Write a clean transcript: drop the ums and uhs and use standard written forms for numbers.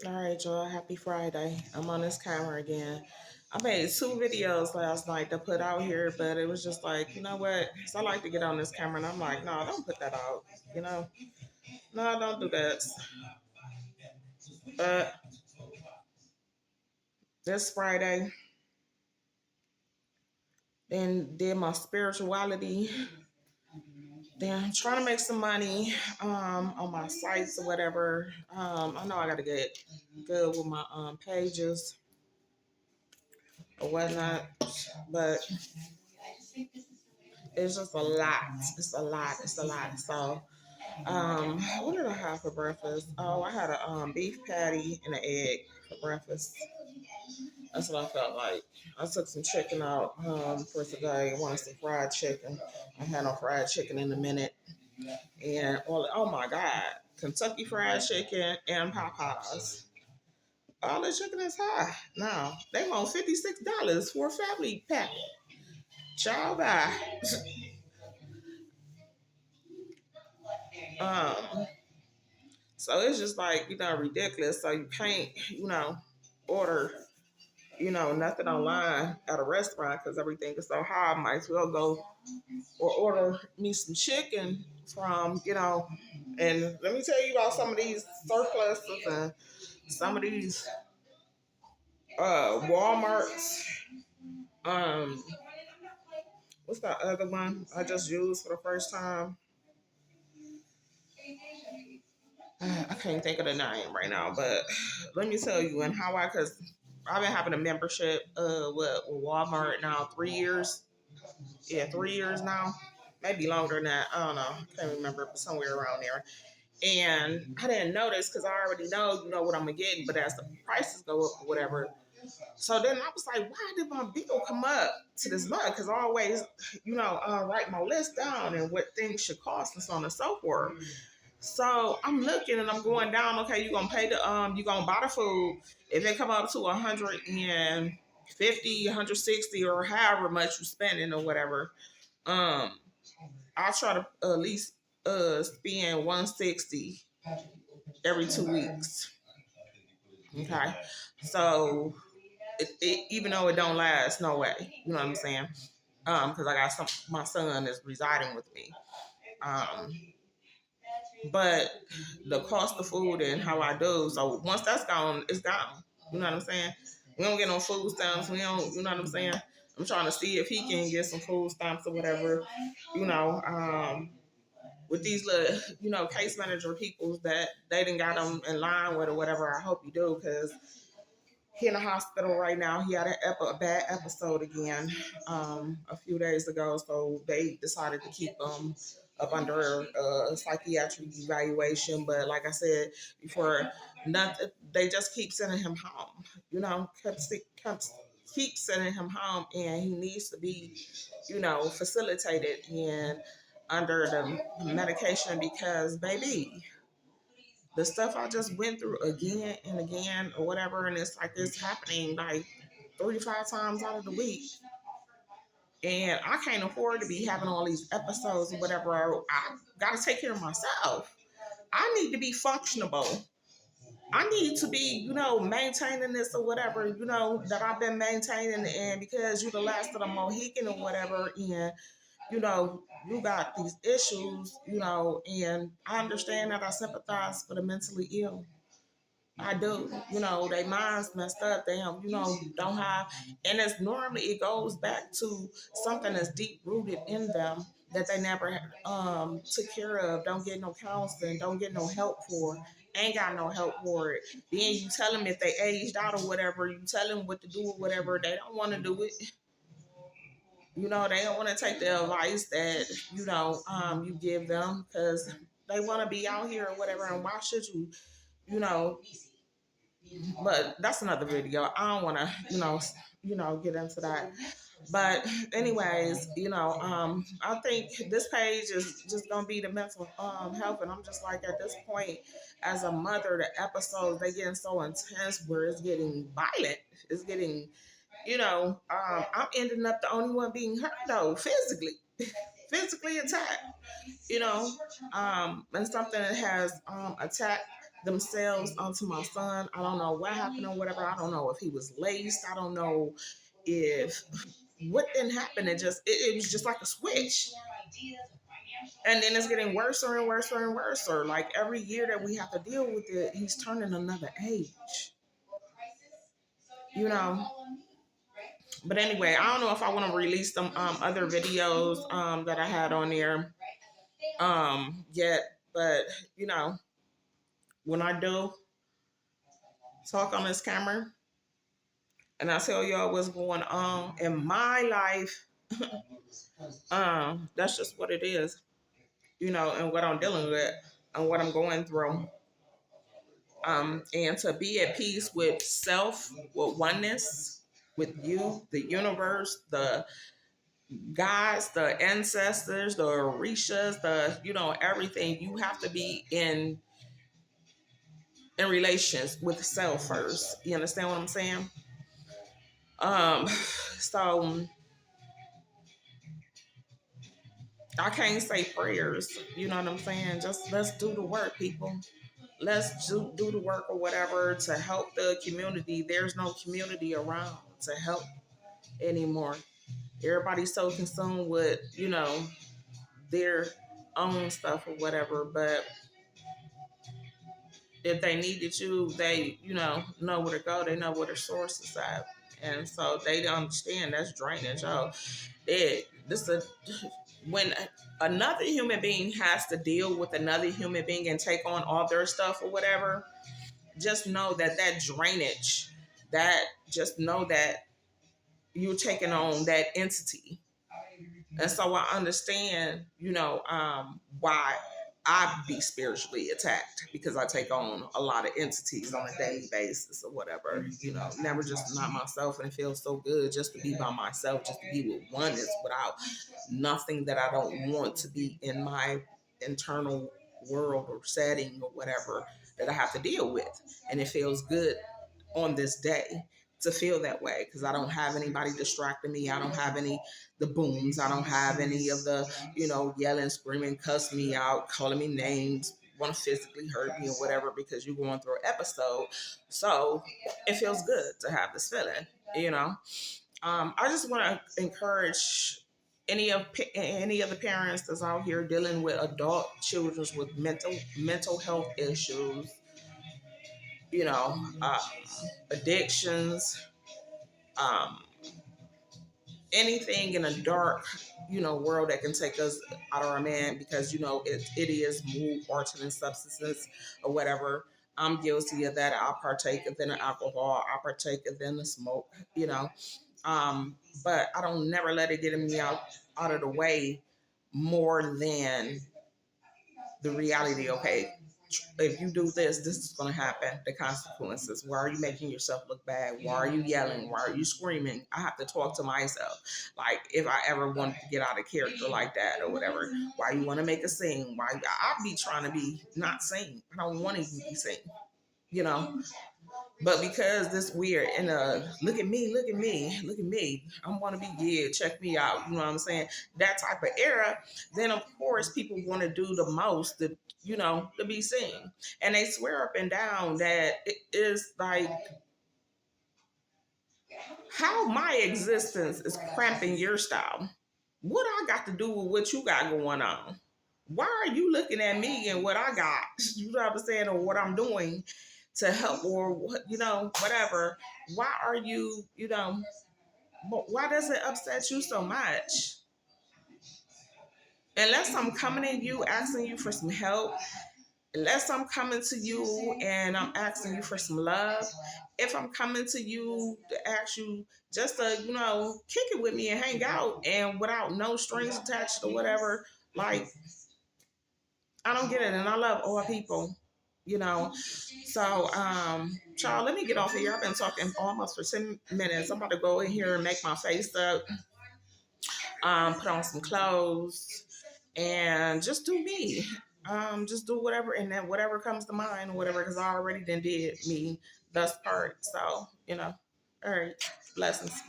All right, y'all. Happy Friday. I'm on this camera again. I made two videos last night to put out here, but it was just like, you know what? So I like to get on this camera, and I'm like, no, don't put that out. You know, no, don't do that. But this Friday, then did my spirituality. Then I'm trying to make some money on my sites or whatever. I know I got to get good with my pages or whatnot, but it's just a lot. It's a lot. It's a lot. So, what did I have for breakfast? Oh, I had a beef patty and an egg for breakfast. That's what I felt like. I took some chicken out for today. I wanted some fried chicken. I had no fried chicken in a minute. And oh my God, Kentucky Fried Chicken and Popeyes. All the chicken is high. Now they want $56 for a family pack. Child buy. um, so it's just like, ridiculous. So you can't, order, nothing online at a restaurant because everything is so high. I might as well go or order me some chicken from, and let me tell you about some of these surpluses and some of these Walmarts. Um, what's that other one I just used for the first time? I can't think of the name right now, but let me tell you and how because I've been having a membership with Walmart now 3 years. Yeah, 3 years now. Maybe longer than that. I don't know. Can't remember, but somewhere around there. And I didn't notice because I already know, what I'm getting. But as the prices go up or whatever, so then I was like, why did my bill come up to this month? Because I always, write my list down and what things should cost and so on and so forth. So I'm looking and I'm going down. Okay, you're gonna pay you're gonna buy the food. If it come up to 150, 160, or however much you spending or whatever, um, I'll try to at least spend 160 every 2 weeks. Okay, so even though it don't last, no way. You know what I'm saying? Because I got my son is residing with me. Um, but the cost of food and how I do. So once that's gone, it's gone. You know what I'm saying? We don't get no food stamps. We don't. You know what I'm saying? I'm trying to see if he can get some food stamps or whatever. You know, with these little, case manager people that they didn't got them in line with or whatever. I hope you do because he in the hospital right now. He had a bad episode again a few days ago, so they decided to keep him up under psychiatric evaluation. But like I said before, nothing. They just keep sending him home. Kept keep sending him home, and he needs to be, facilitated and under the medication because, baby, the stuff I just went through again and again or whatever, and it's like it's happening like 35 times out of the week. And I can't afford to be having all these episodes or whatever. I got to take care of myself. I need to be functionable. I need to be, maintaining this or whatever, that I've been maintaining. And because you're the last of the Mohican or whatever, and you got these issues, and I understand that. I sympathize for the mentally ill. I do. They minds messed up. They don't have, and it's normally it goes back to something that's deep rooted in them that they never took care of. Don't get no counseling. Don't get no help for. Ain't got no help for it. Then you tell them if they aged out or whatever. You tell them what to do or whatever. They don't want to do it. They don't want to take the advice that you give them because they want to be out here or whatever. And why should you? You know, but that's another video. I don't want to, get into that. But anyways, I think this page is just gonna be the mental health, and I'm just like at this point, as a mother, the episodes they getting so intense where it's getting violent. It's getting, I'm ending up the only one being hurt though, physically, physically attacked. And something that has attacked themselves onto my son. I don't know what happened or whatever. I don't know if he was laced. I don't know if what didn't happen. It was just like a switch. And then it's getting worse and worse and worse. Or like every year that we have to deal with it, he's turning another age. You know. But anyway, I don't know if I want to release some other videos that I had on there yet. But you know, when I do talk on this camera and I tell y'all what's going on in my life, that's just what it is, you know, and what I'm dealing with and what I'm going through. And to be at peace with self, with oneness, with you, the universe, the gods, the ancestors, the orishas, the, you know, everything. You have to be in relations with self first. You understand what I'm saying? So I can't say prayers. You know what I'm saying? Just let's do the work, people. Let's do the work or whatever to help the community. There's no community around to help anymore. Everybody's so consumed with, you know, their own stuff or whatever. But if they needed you, they, you know where to go. They know where the source is at. And so they don't understand that's drainage. Oh, when another human being has to deal with another human being and take on all their stuff or whatever, just know that drainage, that just know that you're taking on that entity. And so I understand, why I be spiritually attacked, because I take on a lot of entities on a daily basis or whatever, never just not myself. And it feels so good just to be by myself, just to be with oneness without nothing that I don't want to be in my internal world or setting or whatever that I have to deal with. And it feels good on this day to feel that way, because I don't have anybody distracting me. I don't have any the booms. I don't have any of the yelling, screaming, cuss me out, calling me names, want to physically hurt me or whatever, because you're going through an episode. So it feels good to have this feeling. I just want to encourage any of the parents that's out here dealing with adult children with mental health issues, you know, uh, addictions, um, anything in a dark, world that can take us out of our man, because it is mood altering substances or whatever. I'm guilty of that. I'll partake of the alcohol. I'll partake of the smoke. You know, but I don't never let it get me out of the way more than the reality. Okay, if you do this, this is going to happen. The consequences. Why are you making yourself look bad? Why are you yelling? Why are you screaming? I have to talk to myself. Like, if I ever wanted to get out of character like that or whatever, why you want to make a scene? Why I be trying to be not seen? I don't want to be seen. You know, but because this weird and look at me, look at me, look at me. I want to be good. Check me out. You know what I'm saying? That type of era. Then of course people want to do the most to be seen, and they swear up and down that it is like how my existence is cramping your style. What I got to do with what you got going on? Why are you looking at me and what I got? You know what I'm saying, or what I'm doing to help, or whatever. Why are but why does it upset you so much? Unless I'm coming at you asking you for some help, unless I'm coming to you and I'm asking you for some love, if I'm coming to you to ask you just to kick it with me and hang out and without no strings attached or whatever, like, I don't get it. And I love all people. So, child, let me get off of here. I've been talking almost for 10 minutes. I'm about to go in here and make my face up, put on some clothes, and just do me. Just do whatever, and then whatever comes to mind or whatever, because I already did me thus part. So, all right, blessings.